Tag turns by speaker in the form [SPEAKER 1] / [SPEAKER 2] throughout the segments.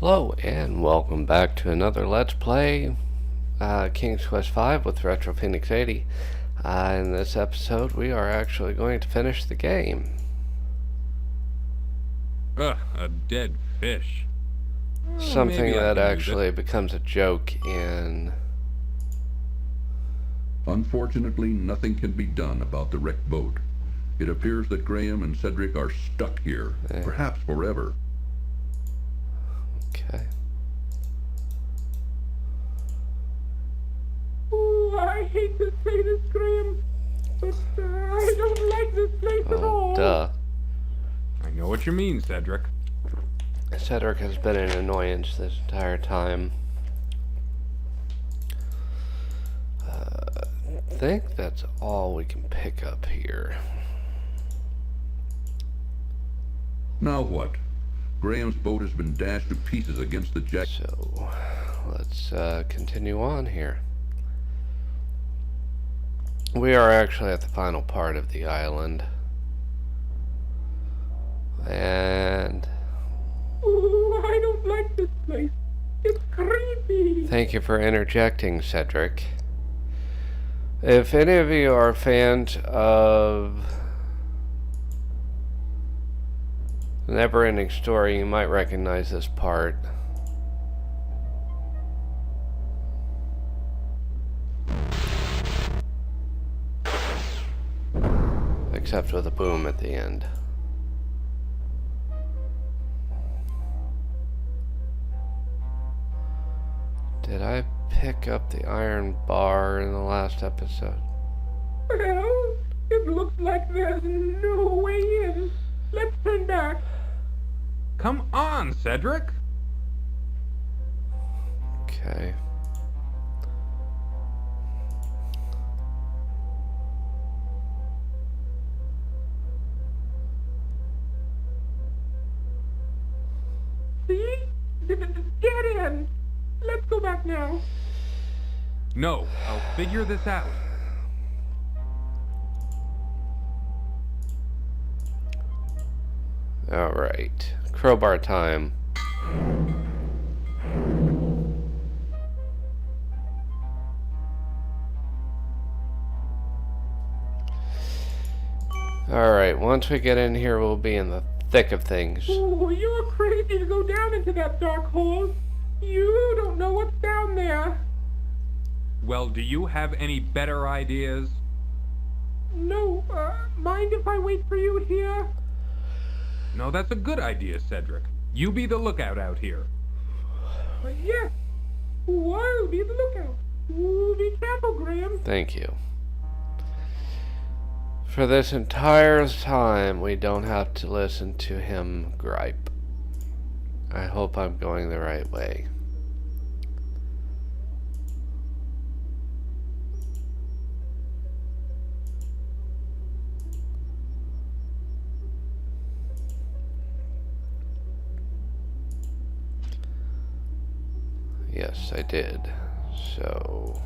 [SPEAKER 1] Hello and welcome back to another Let's Play King's Quest V with Retro Phoenix 80. In this episode we are actually going to finish the game.
[SPEAKER 2] Ugh, a dead fish.
[SPEAKER 1] Something that
[SPEAKER 2] can use
[SPEAKER 1] actually becomes a joke in...
[SPEAKER 3] Unfortunately, nothing can be done about the wrecked boat. It appears that Graham and Cedric are stuck here, perhaps forever.
[SPEAKER 1] Okay.
[SPEAKER 4] Oh, I hate to say this, Graham, but I don't like this place at all.
[SPEAKER 1] Duh.
[SPEAKER 2] I know what you mean, Cedric.
[SPEAKER 1] Cedric has been an annoyance this entire time. I think that's all we can pick up here.
[SPEAKER 3] Now what? Graham's boat has been dashed to pieces against the jack.
[SPEAKER 1] So, let's continue on here. We are actually at the final part of the island. And...
[SPEAKER 4] Oh, I don't like this place. It's creepy.
[SPEAKER 1] thank you for interjecting, Cedric. If any of you are fans of The Never Ending Story, you might recognize this part. Except with a boom at the end. Did I pick up the iron bar in the last episode?
[SPEAKER 4] Well, it looks like there's no way in. Let's turn back.
[SPEAKER 2] Come on, Cedric!
[SPEAKER 1] Okay.
[SPEAKER 4] See? Get in. Let's go back now.
[SPEAKER 2] No, I'll figure this out.
[SPEAKER 1] Alright. Crowbar time. Alright, once we get in here, we'll be in the thick of things.
[SPEAKER 4] Oh, you're crazy to go down into that dark hole. You don't know what's down there.
[SPEAKER 2] Well, do you have any better ideas?
[SPEAKER 4] No, mind if I wait for you here?
[SPEAKER 2] No, that's a good idea, Cedric. You be the lookout out here.
[SPEAKER 4] Yes. I'll be the lookout. Be careful, Graham.
[SPEAKER 1] Thank you. For this entire time, we don't have to listen to him gripe. I hope I'm going the right way. Yes, I did. So...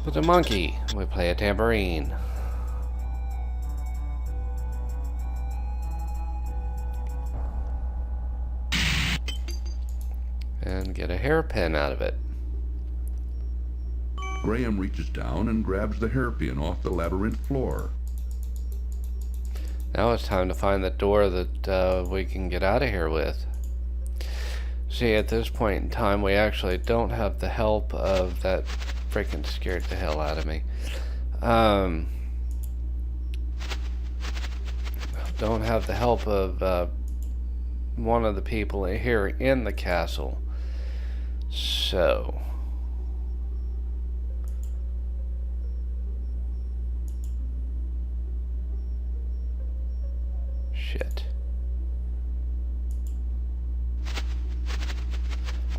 [SPEAKER 1] with a monkey, we play a tambourine. And get a hairpin out of it.
[SPEAKER 3] Graham reaches down and grabs the hairpin off the labyrinth floor.
[SPEAKER 1] Now it's time to find the door that we can get out of here with. See, at this point in time, we actually don't have the help of that... freaking scared the hell out of me. Don't have the help of one of the people here in the castle. So... shit.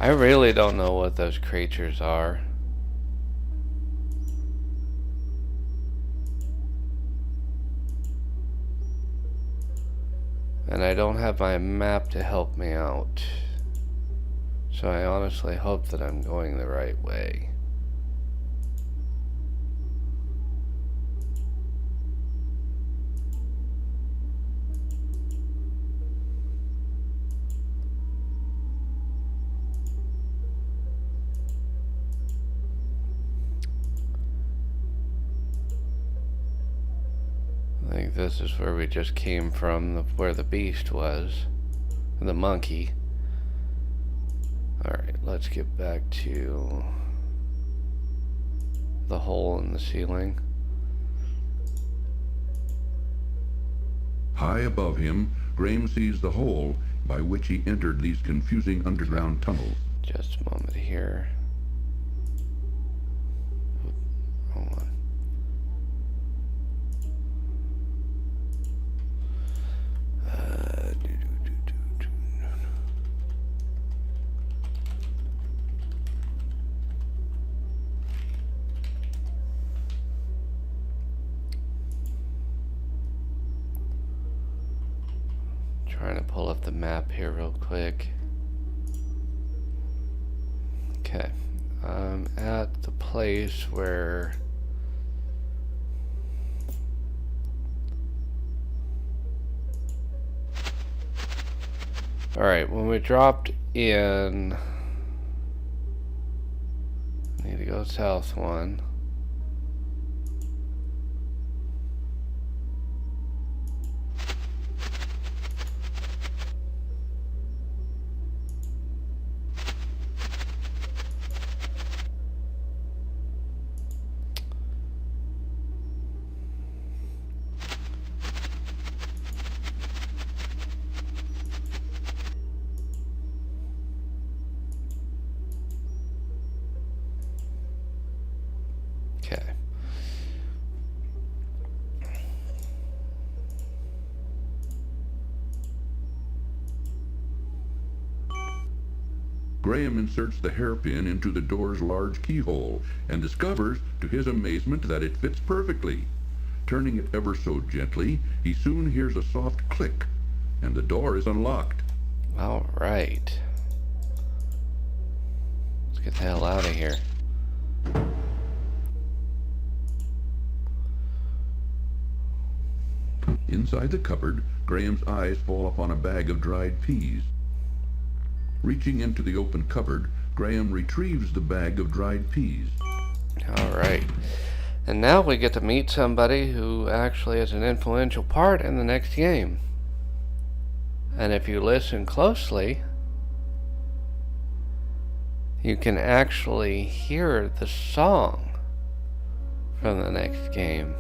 [SPEAKER 1] I really don't know what those creatures are. And I don't have my map to help me out. So I honestly hope that I'm going the right way. I think this is where we just came from, where the beast was. The monkey. Alright, let's get back to the hole in the ceiling.
[SPEAKER 3] High above him, Graham sees the hole by which he entered these confusing underground tunnels.
[SPEAKER 1] Just a moment here. Hold on. Trying to pull up the map here real quick. Okay, I'm at the place where alright, when we dropped in, need to go south one. Okay.
[SPEAKER 3] Graham inserts the hairpin into the door's large keyhole and discovers, to his amazement, that it fits perfectly. Turning it ever so gently, he soon hears a soft click, and the door is unlocked.
[SPEAKER 1] All right. Let's get the hell out of here.
[SPEAKER 3] Inside the cupboard, Graham's eyes fall upon a bag of dried peas. Reaching into the open cupboard, Graham retrieves the bag of dried peas.
[SPEAKER 1] All right. And now we get to meet somebody who actually is an influential part in the next game. And if you listen closely, you can actually hear the song from the next game.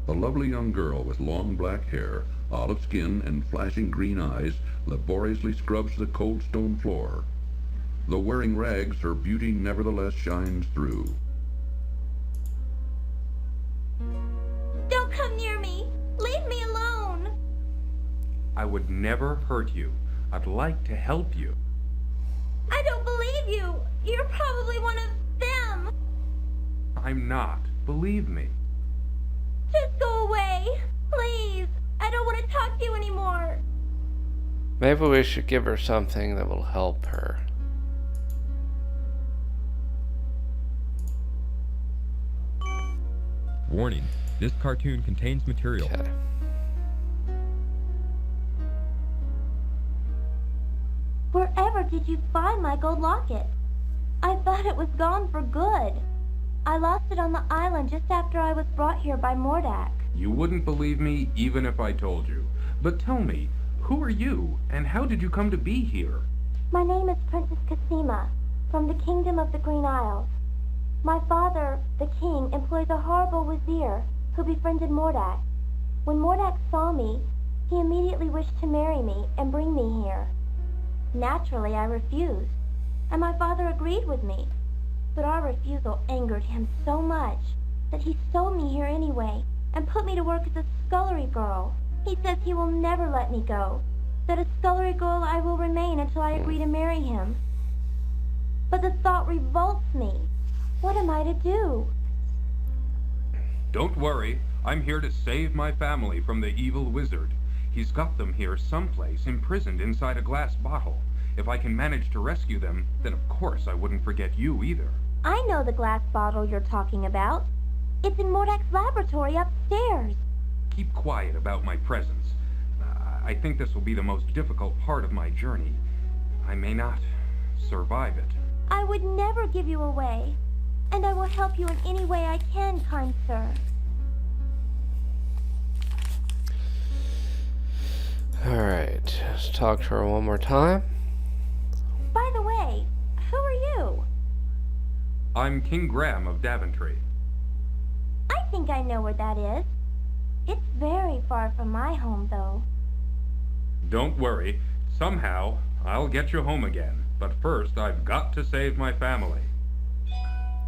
[SPEAKER 3] A lovely young girl with long black hair, olive skin, and flashing green eyes laboriously scrubs the cold stone floor. Though wearing rags, her beauty nevertheless shines through.
[SPEAKER 5] Don't come near me! Leave me alone!
[SPEAKER 2] I would never hurt you. I'd like to help you.
[SPEAKER 5] I don't believe you! You're probably one of them!
[SPEAKER 2] I'm not. Believe me.
[SPEAKER 5] Just go away! Please! I don't want to talk to you anymore!
[SPEAKER 1] Maybe we should give her something that will help her.
[SPEAKER 6] Warning, this cartoon contains material.
[SPEAKER 1] Okay.
[SPEAKER 5] Wherever did you find my gold locket? I thought it was gone for good. I lost it on the island just after I was brought here by Mordac.
[SPEAKER 2] You wouldn't believe me even if I told you. But tell me, who are you, and how did you come to be here?
[SPEAKER 5] My name is Princess Cassima, from the Kingdom of the Green Isles. My father, the king, employs a horrible wazir who befriended Mordac. When Mordac saw me, he immediately wished to marry me and bring me here. Naturally, I refused, and my father agreed with me. But our refusal angered him so much that he stole me here anyway and put me to work as a scullery girl. He says he will never let me go, that a scullery girl I will remain until I agree to marry him. But the thought revolts me. What am I to do?
[SPEAKER 2] Don't worry. I'm here to save my family from the evil wizard. He's got them here someplace, imprisoned inside a glass bottle. If I can manage to rescue them, then of course I wouldn't forget you either.
[SPEAKER 5] I know the glass bottle you're talking about. It's in Mordac's laboratory upstairs.
[SPEAKER 2] Keep quiet about my presence. I think this will be the most difficult part of my journey. I may not survive it.
[SPEAKER 5] I would never give you away. and I will help you in any way I can, kind sir.
[SPEAKER 1] Alright, let's talk to her one more time.
[SPEAKER 5] By the way, who are you?
[SPEAKER 2] I'm King Graham of Daventry.
[SPEAKER 5] I think I know where that is. It's very far from my home, though.
[SPEAKER 2] Don't worry. Somehow, I'll get you home again. But first, I've got to save my family.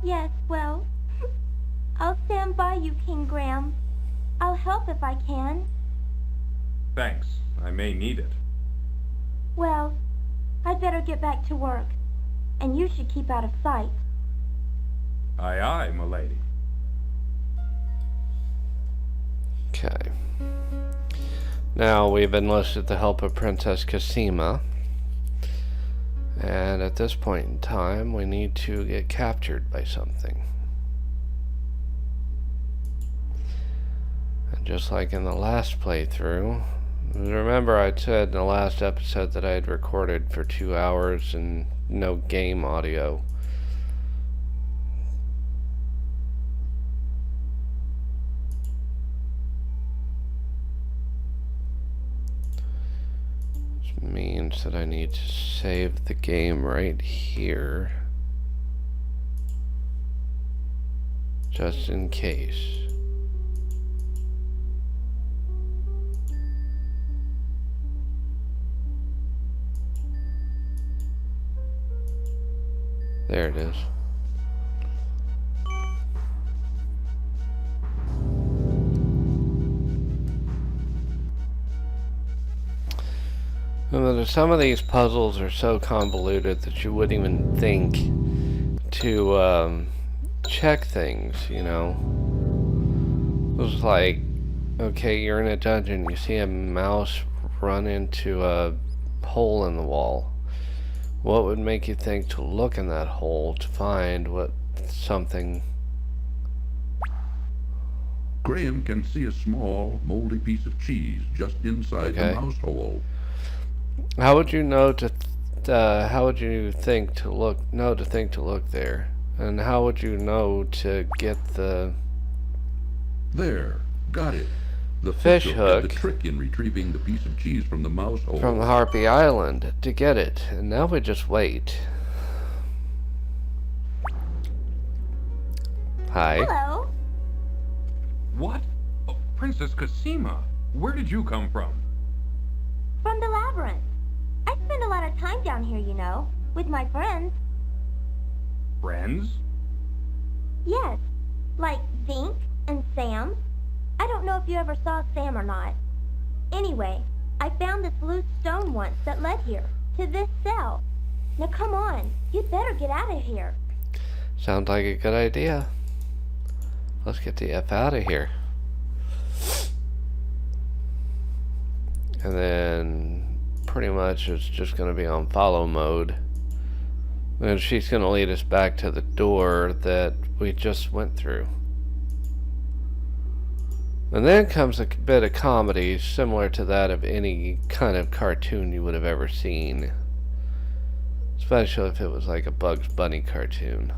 [SPEAKER 5] Yes, well, I'll stand by you, King Graham. I'll help if I can.
[SPEAKER 2] Thanks. I may need it.
[SPEAKER 5] Well, I'd better get back to work. And you should keep out of sight.
[SPEAKER 2] Aye, aye, m'lady.
[SPEAKER 1] Okay. Now we've enlisted the help of Princess Cosima. And at this point in time, we need to get captured by something. And just like in the last playthrough, remember I said in the last episode that I had recorded for 2 hours and no game audio. Which means that I need to save the game right here. Just in case. There it is. Some of these puzzles are so convoluted that you wouldn't even think to check things, you know. It was like, okay, you're in a dungeon, you see a mouse run into a hole in the wall. What would make you think to look in that hole to find what something...
[SPEAKER 3] Graham can see a small, moldy piece of cheese just inside the mouse hole.
[SPEAKER 1] How would you know to... how would you think to look... know to think to look there? And how would you know to get the...
[SPEAKER 3] There. Got it. The
[SPEAKER 1] fish hook
[SPEAKER 3] had the trick in retrieving the piece of cheese from the mouse hole.
[SPEAKER 1] From the Harpy Island to get it. And now we just wait. Hi.
[SPEAKER 5] Hello.
[SPEAKER 2] What? Oh, Princess Cosima, where did you come from?
[SPEAKER 5] From the labyrinth. I spend a lot of time down here, you know, with my friends.
[SPEAKER 2] Friends?
[SPEAKER 5] Yes, like Zink and Sam. I don't know if you ever saw Sam or not. Anyway, I found this loose stone once that led here, to this cell. Now come on, you'd better get out of here.
[SPEAKER 1] Sounds like a good idea. Let's get the F out of here. And then pretty much it's just going to be on follow mode. And she's going to lead us back to the door that we just went through. And then comes a bit of comedy similar to that of any kind of cartoon you would have ever seen. Especially if it was like a Bugs Bunny cartoon.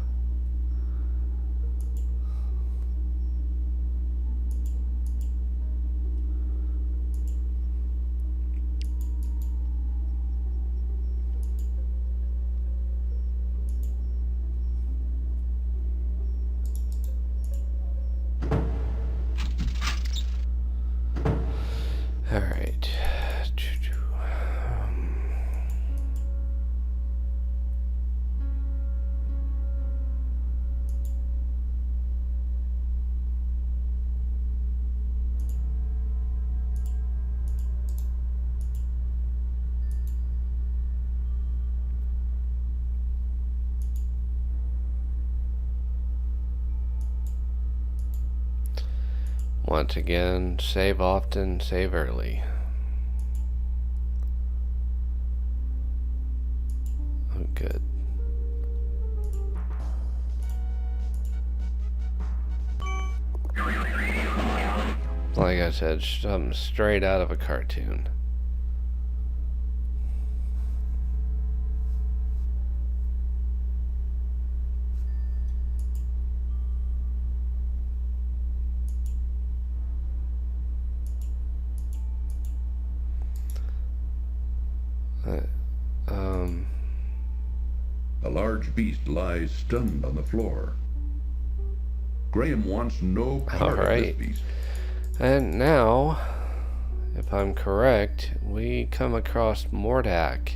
[SPEAKER 1] Alright. Once again, save often, save early. Oh, good. Like I said, something straight out of a cartoon.
[SPEAKER 3] A large beast lies stunned on the floor. Graham wants no part of this beast.
[SPEAKER 1] And now, if I'm correct, we come across Mordac.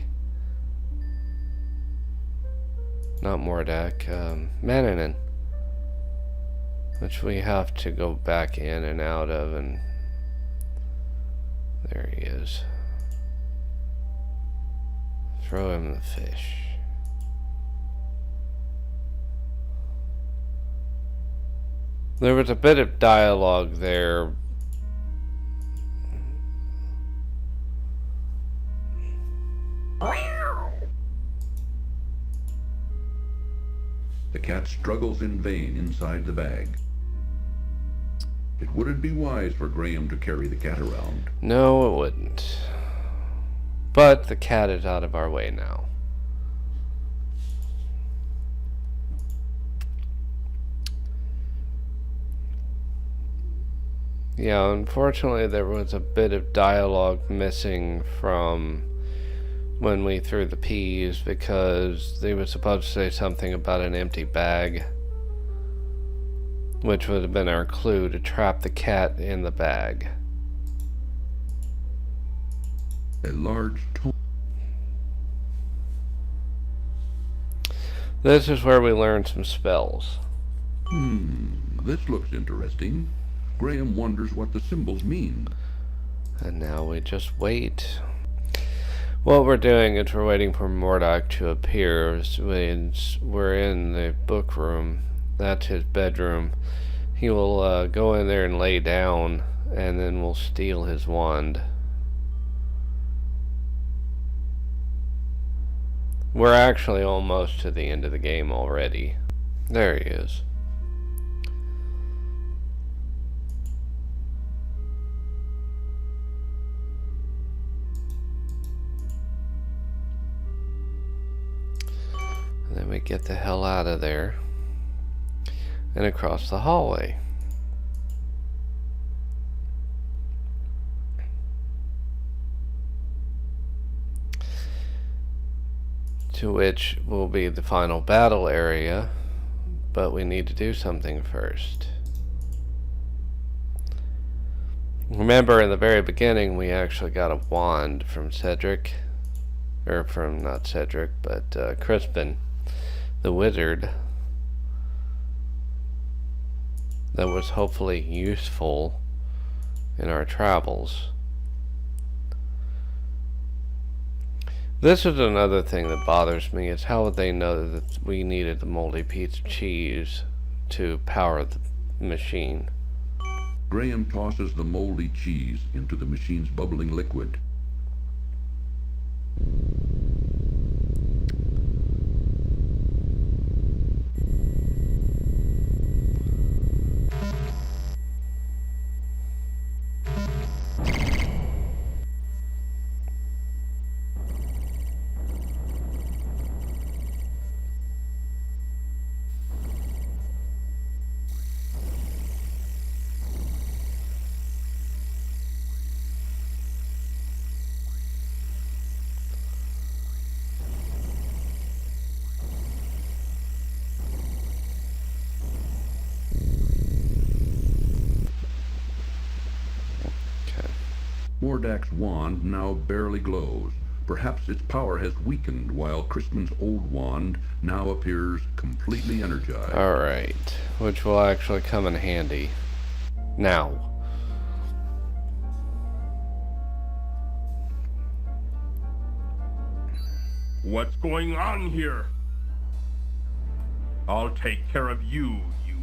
[SPEAKER 1] Not Mordac, Mannanen. Which we have to go back in and out of, and there he is. Throw him the fish. There was a bit of dialogue there.
[SPEAKER 3] The cat struggles in vain inside the bag. It wouldn't be wise for Graham to carry the cat around.
[SPEAKER 1] No, it wouldn't. But the cat is out of our way now. Yeah, unfortunately there was a bit of dialogue missing from when we threw the peas, because they were supposed to say something about an empty bag, which would have been our clue to trap the cat in the bag.
[SPEAKER 3] A large tome.
[SPEAKER 1] This is where we learn some spells.
[SPEAKER 3] This looks interesting. Graham wonders what the symbols mean.
[SPEAKER 1] And now we just wait. What we're doing is we're waiting for Mordac to appear. We're in the book room. That's his bedroom. He will go in there and lay down, and then we'll steal his wand. We're actually almost to the end of the game already. There he is. And then we get the hell out of there and across the hallway. To which will be the final battle area, but we need to do something first. Remember, in the very beginning we actually got a wand from Cedric, or from, not Cedric, but Crispin the wizard, that was hopefully useful in our travels. This is another thing that bothers me, is how would they know that we needed the moldy piece of cheese to power the machine?
[SPEAKER 3] Graham tosses the moldy cheese into the machine's bubbling liquid. Mordac's wand now barely glows. Perhaps its power has weakened, while Crispin's old wand now appears completely energized.
[SPEAKER 1] Alright, which will actually come in handy. Now.
[SPEAKER 7] What's going on here? I'll take care of you, you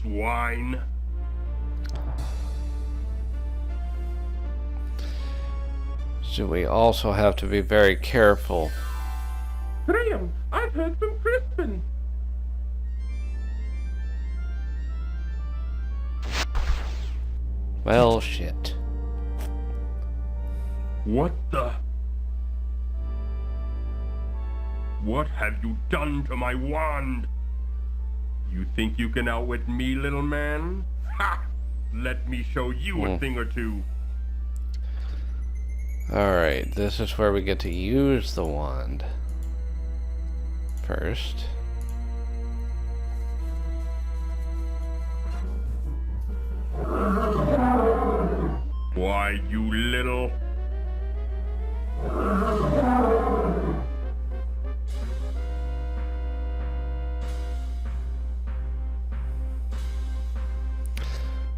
[SPEAKER 7] swine.
[SPEAKER 1] So we also have to be very careful.
[SPEAKER 4] Graham, I've heard from Crispin.
[SPEAKER 1] Well, shit.
[SPEAKER 7] What the? What have you done to my wand? You think you can outwit me, little man? Ha! Let me show you a thing or two.
[SPEAKER 1] Alright, this is where we get to use the wand. First.
[SPEAKER 7] Why, you little...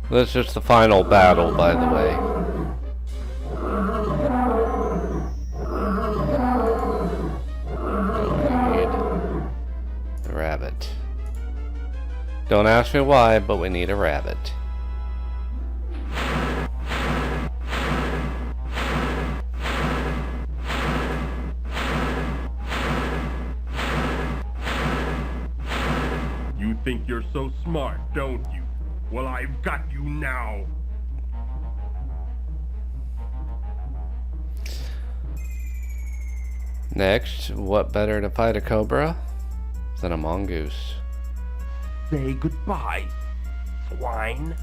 [SPEAKER 1] This is the final battle, by the way. The rabbit. Don't ask me why, but we need a rabbit.
[SPEAKER 7] You think you're so smart, don't you? Well, I've got you now.
[SPEAKER 1] Next, what better to fight a cobra than a mongoose?
[SPEAKER 7] Say goodbye, swine.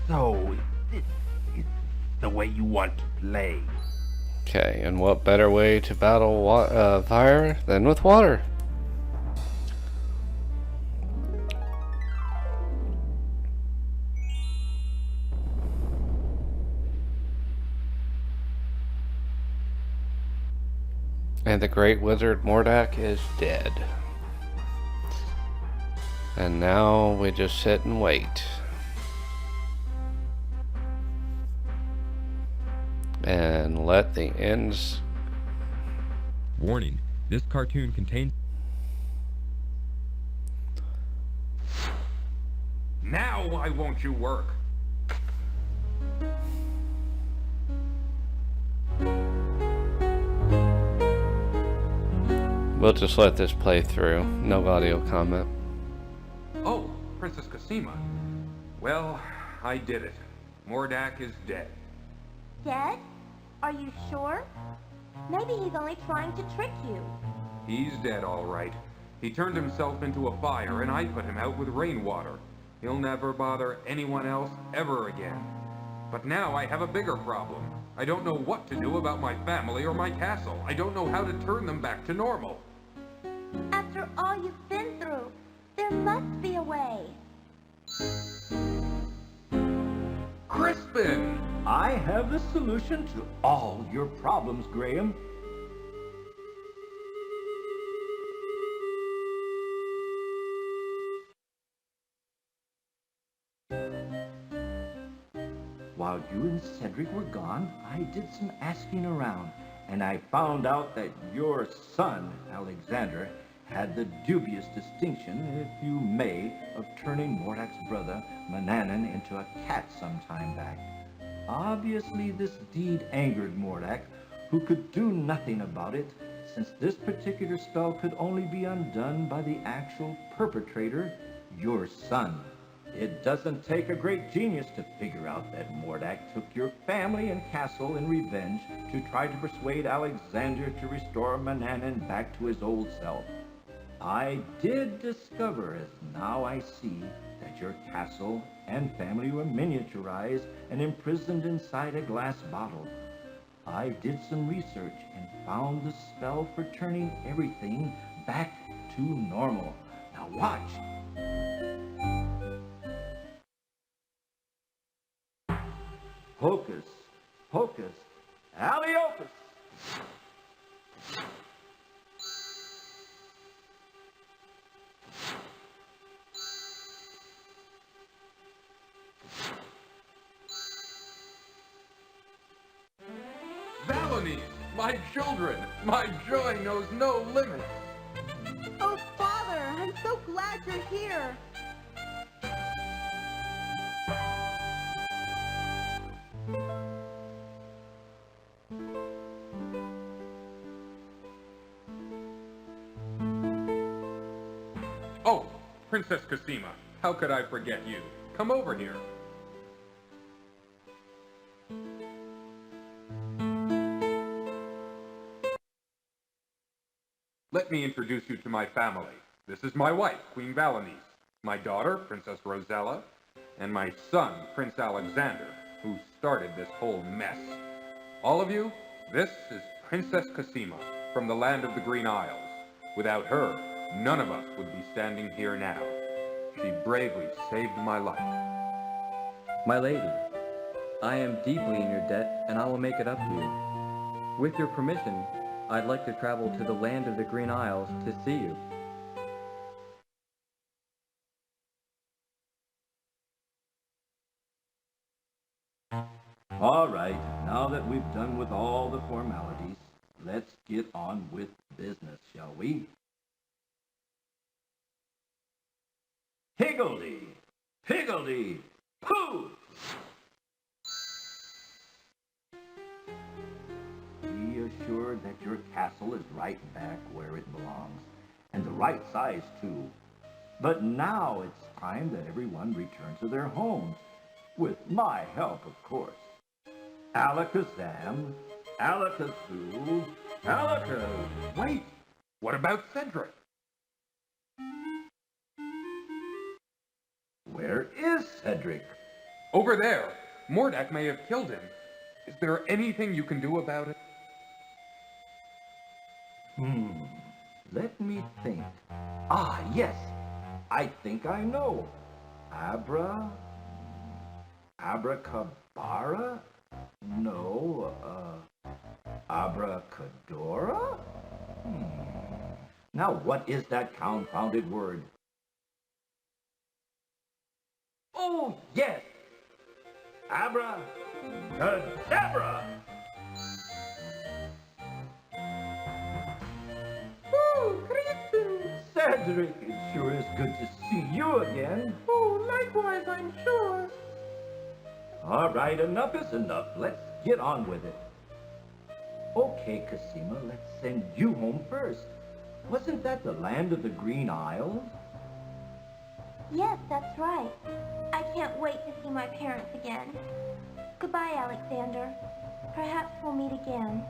[SPEAKER 7] So, this is the way you want to play.
[SPEAKER 1] Okay, and what better way to battle fire than with water? And the great wizard Mordac is dead. And now we just sit and wait. And let the ends...
[SPEAKER 6] Warning, this cartoon contains...
[SPEAKER 2] Now why won't you work?
[SPEAKER 1] We'll just let this play through. No audio comment.
[SPEAKER 2] Oh, Princess Cosima. Well, I did it. Mordac is dead.
[SPEAKER 5] Dead? Are you sure? Maybe he's only trying to trick you.
[SPEAKER 2] He's dead, all right. He turned himself into a fire, and I put him out with rainwater. He'll never bother anyone else ever again. But now I have a bigger problem. I don't know what to do about my family or my castle. I don't know how to turn them back to normal.
[SPEAKER 5] After all you've been through, there must be a way.
[SPEAKER 2] Crispin!
[SPEAKER 8] I have the solution to all your problems, Graham. While you and Cedric were gone, I did some asking around, and I found out that your son, Alexander, had the dubious distinction, if you may, of turning Mordac's brother, Manannan, into a cat some time back. Obviously, this deed angered Mordac, who could do nothing about it, since this particular spell could only be undone by the actual perpetrator, your son. It doesn't take a great genius to figure out that Mordac took your family and castle in revenge to try to persuade Alexander to restore Manannan back to his old self. I did discover, as now I see, that your castle and family were miniaturized and imprisoned inside a glass bottle. I did some research and found the spell for turning everything back to normal. Now watch. Hocus pocus, Alliopus.
[SPEAKER 2] Valanies! My children! My joy knows no limit!
[SPEAKER 5] Oh, Father, I'm so glad you're here.
[SPEAKER 2] Oh, Princess Cosima, how could I forget you? Come over here. Let me introduce you to my family. This is my wife, Queen Valanice, my daughter, Princess Rosella, and my son, Prince Alexander, who started this whole mess. All of you, this is Princess Cosima from the land of the Green Isles. Without her, none of us would be standing here now. She bravely saved my life.
[SPEAKER 9] My lady, I am deeply in your debt, and I will make it up to you. With your permission, I'd like to travel to the land of the Green Isles to see you.
[SPEAKER 8] All right, now that we've done with all the formalities, let's get on with business, shall we? Higgledy! Higgledy! Pooh! Be assured that your castle is right back where it belongs, and the right size, too. But now it's time that everyone returns to their homes, with my help, of course. Alakazam, Alakazoo, Alakaz...
[SPEAKER 2] Wait! What about Cedric?
[SPEAKER 8] Where is Cedric?
[SPEAKER 2] Over there! Mordac may have killed him. Is there anything you can do about it?
[SPEAKER 8] Let me think. Ah, yes! I think I know. Abracabara? No, abracadora? Now what is that confounded word? Oh, yes! Abracadabra!
[SPEAKER 4] Oh, Crispin!
[SPEAKER 8] Cedric, it sure is good to see you again.
[SPEAKER 4] Oh, likewise, I'm sure.
[SPEAKER 8] All right, enough is enough. Let's get on with it. Okay, Cosima, let's send you home first. Wasn't that the land of the Green Isles?
[SPEAKER 5] Yes, that's right. I can't wait to see my parents again. Goodbye, Alexander. Perhaps we'll meet again.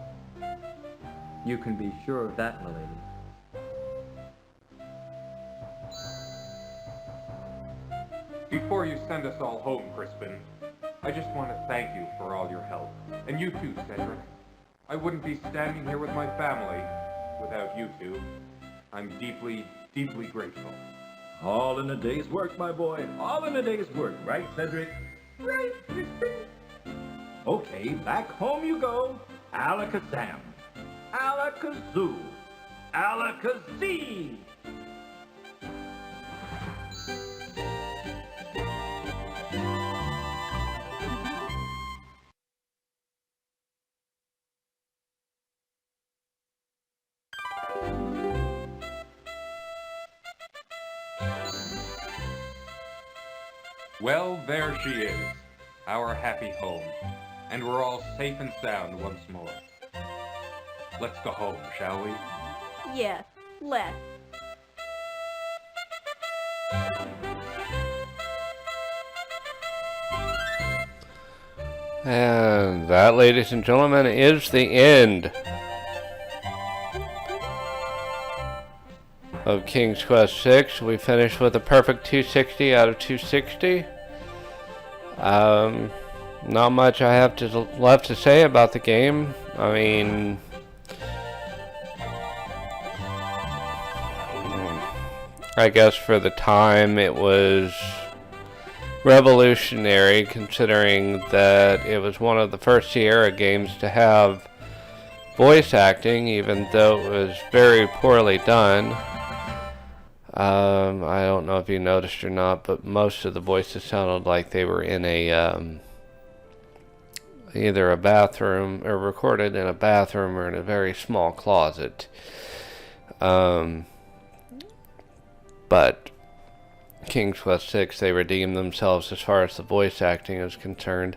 [SPEAKER 9] You can be sure of that, my lady.
[SPEAKER 2] Before you send us all home, Crispin, I just want to thank you for all your help. And you too, Cedric. I wouldn't be standing here with my family without you two. I'm deeply, deeply grateful.
[SPEAKER 8] All in a day's work, my boy. All in a day's work, right, Cedric?
[SPEAKER 4] Right, Crispin.
[SPEAKER 8] Okay, back home you go. Alakazam. Alakazoo. Alakazee.
[SPEAKER 2] Well, there she is, our happy home, and we're all safe and sound once more. Let's go home, shall we?
[SPEAKER 10] Yes, let's.
[SPEAKER 1] And that, ladies and gentlemen, is the end of King's Quest 6. We finished with a perfect 260 out of 260. Not much I have left to say about the game. I mean, I guess for the time it was revolutionary, considering that it was one of the first Sierra games to have voice acting, even though it was very poorly done. I don't know if you noticed or not, but most of the voices sounded like they were in a either a bathroom, or recorded in a bathroom, or in a very small closet. But King's Quest 6, they redeemed themselves as far as the voice acting is concerned.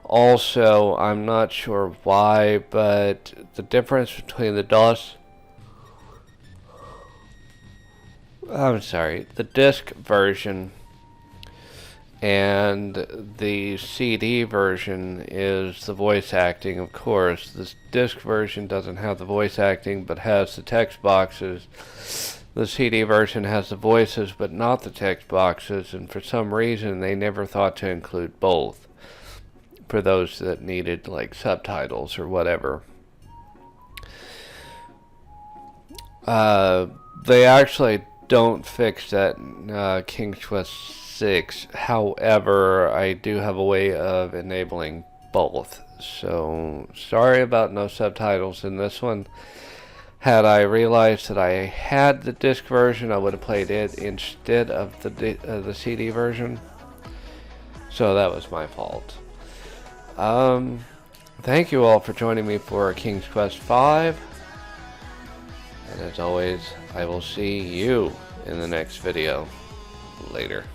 [SPEAKER 1] Also, I'm not sure why, but the difference between the the disc version And the CD version is the voice acting, of course. The disc version doesn't have the voice acting, but has the text boxes. The CD version has the voices, but not the text boxes, and for some reason they never thought to include both for those that needed, like, subtitles or whatever. They actually don't fix that in King's Quest 6. However, I do have a way of enabling both. So, sorry about no subtitles in this one. Had I realized that I had the disc version, I would have played it instead of the CD version. So that was my fault. Thank you all for joining me for King's Quest 5. And as always, I will see you in the next video. Later.